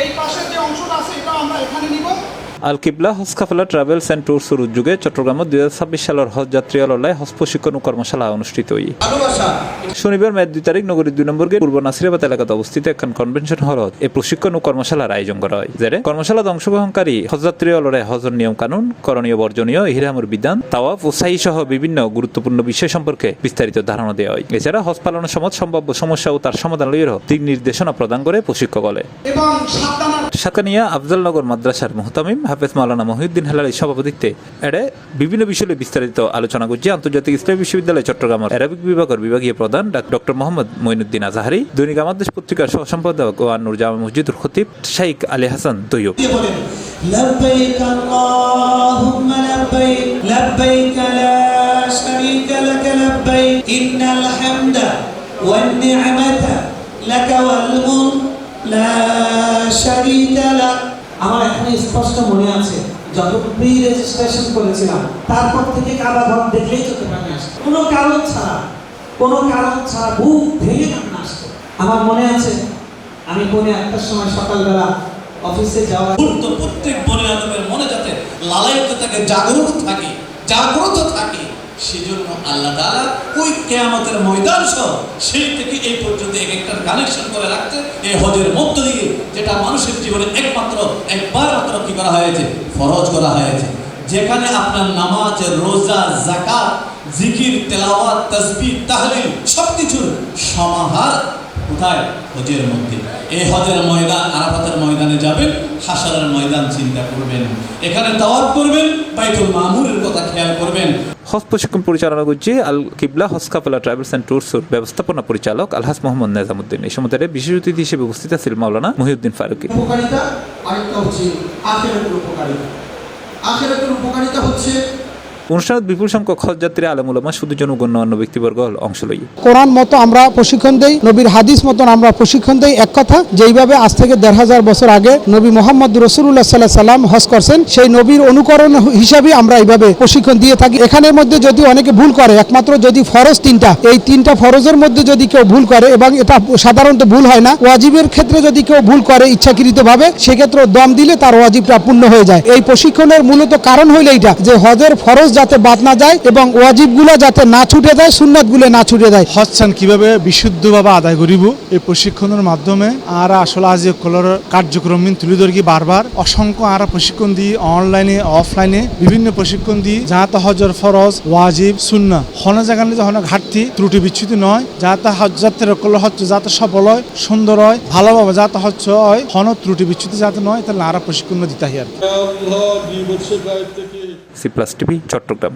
এই পাশের যে অংশটা আছে এটা আমরা এখানে নিব। আল কিবলা হজ কাফেলা ট্রাভেলস অ্যান্ড ট্যুরসের উদ্যোগে চট্টগ্রামে 2026 সালের হজ যাত্রীলয় হজ প্রশিক্ষণ ও কর্মশালা অনুষ্ঠিত হয়। শনিবার মে 2 তারিখ নগরীর 2 নম্বর গেট পূর্ব নাসিরাবাদ এলাকাতে অবস্থিত একখান কনভেনশন হলত এই প্রশিক্ষণ ও কর্মশালার আয়োজন করা হয়। যেটা কর্মশালাতে অংশগ্রহণকারী হজ যাত্রীলয় হজর নিয়ম কানুন, করণীয় বর্জনীয়, ইহরামের বিধান, তাওয়াফ ও সাই সহ বিভিন্ন গুরুত্বপূর্ণ বিষয় সম্পর্কে বিস্তারিত ধারণা দেওয়া হয়। এছাড়া হজ পালনের সময় সম্ভাব্য সমস্যা ও তার সমাধান লইয়েরও দিক নির্দেশনা প্রদান করে প্রশিক্ষক বলে। এবং সাকানিয়া আফজালনগর মাদ্রাসার মুহতামিম হাফেজ মাওলানা মহিউদ্দিন হেলালির সভাপতিত্বে এডে বিভিন্ন বিষয়ে বিস্তারিত আলোচনা করছে আন্তর্জাতিক ইসলামী বিশ্ববিদ্যালয় চট্টগ্রামের আরবিক বিভাগের বিভাগীয় প্রধান ডক্টর মোহাম্মদ মঈনুদ্দিন আজহারি, দৈনিক আমার দেশ পত্রিকার সহ সম্পাদক ও আন্নুর জামা মসজিদুল খতিব শাইখ আলী হাসান তৈয়ব। لبيك اللهم لبيك لبيك لا شريك لك لبيك إن الحمد والنعمة لك والملك لا شريك لك। আমার এখন স্পষ্ট মনে আছে যখন প্রি রেজিস্ট্রেশন করেছিলাম তারপর থেকে কাবা ঘর দেখলেই চোখে পানি আসে, কোনো কারণ ছাড়া বুক ভেঙে কান্না আসতো। আমার মনে আছে আমি পৌনে 1টার সময় সকালবেলা অফিসে যাওয়া প্রত্যেক বনে আদমের মনে যাতে লালায়িত থাকে, জাগ্রত থাকে সেজন্য আল্লাহ তাআলা ওই কিয়ামতের ময়দান সহ সেই থেকে এই পর্যন্ত এক একটা কানেকশন করে রাখতে এই হজের মধ্য দিয়ে যেটা মানুষের জীবনে একবার মাত্র কি করা হয়েছে, ফরজ করা হয়েছে, যেখানে আপনার নামাজ, রোজা, যাকাত, জিকির, তেলাওয়াত, তাসবিহ, তাহলিল সবকিছুর সমাহার কোথায়? হজের মধ্যে। এই হজের ময়দান, আরাফাতের ময়দানে যাবেন, হাশরের ময়দান চিন্তা করবেন, এখানে তাওয়াফ করবেন, বাইতুল মামুরের কথা খেয়াল করবেন। হজ প্রশিক্ষণ পরিচালনা করছে আল কিবলা হজ কাফেলা ট্রাভেলস অ্যান্ড ট্যুরসের ব্যবস্থাপনা পরিচালক আলহাজ মোহাম্মদ নেজামুদ্দিন। এই সময় বিশেষ অতিথি হিসেবে উপস্থিত ছিলেন মাওলানা মহিউদ্দিন ফারুকী। উপকারিতা আরেকটা হচ্ছে আখিরাতের উপকারিতা। আখিরাতের উপকারিতা হচ্ছে অনুষ্ঠানে বিপুল সংখ্যক হজ যাত্রী, আলেম উলামা, সুদীজন ও গণ্যমান্য ব্যক্তিবর্গ অংশ লই। কোরআন মতো আমরা প্রশিক্ষণ দেই, নবীর হাদিস মতন আমরা প্রশিক্ষণ দেই। এক কথা, যেইভাবে আজ থেকে 1500 বছর আগে নবী মোহাম্মদ রাসূলুল্লাহ সাল্লাল্লাহু আলাইহি সাল্লাম হজ করছেন, সেই নবীর অনুকরণ হিসাবে আমরা এইভাবে প্রশিক্ষণ দিয়ে থাকি। এখানের মধ্যে যদি অনেকে ভুল করে, একমাত্র যদি ফরজ 3টা, এই 3টা ফরজের মধ্যে যদি কেউ ভুল করে, এবং এটা সাধারণত ভুল হয় না, ওয়াজিবের ক্ষেত্রে যদি কেউ ভুল করে ইচ্ছাকৃতভাবে, সেক্ষেত্রে দম দিলে তার ওয়াজিবটা পূর্ণ হয়ে যায়। এই প্রশিক্ষণের মূলত কারণ হইল এইটা, যে হজের ফরজ যাতে বাদ না যায় এবং ওয়াজিবগুলো যাতে না ছুটে যায়, সুন্নাতগুলো না ছুটে যায়। হজসান কিভাবে বিশুদ্ধভাবে আদায় করিব এই প্রশিক্ষণের মাধ্যমে আর আসলে আজ কলর কার্যক্রম তুলে ধরি বারবার অসংখ্য আর প্রশিক্ষণ দিই, অনলাইনে অফলাইনে বিভিন্ন প্রশিক্ষণ দিই, যাতে হজর ফরজ, ওয়াজিব, সুন্নাহ হন জায়গা নিতে হন ঘাটতি ত্রুটি বিচ্ছুতি নয়, যাতে হজ যাত্রীরা করলে হচ্ছে যাতে সফল হয়, সুন্দর হয়, ভালোভাবে যাতে হচ্ছে হয়, হন ত্রুটি বিচ্ছুতি যাতে নয়, তাহলে আর প্রশিক্ষণ দিতে হয়। আর সি প্লাস টিভি, চট্টগ্রাম।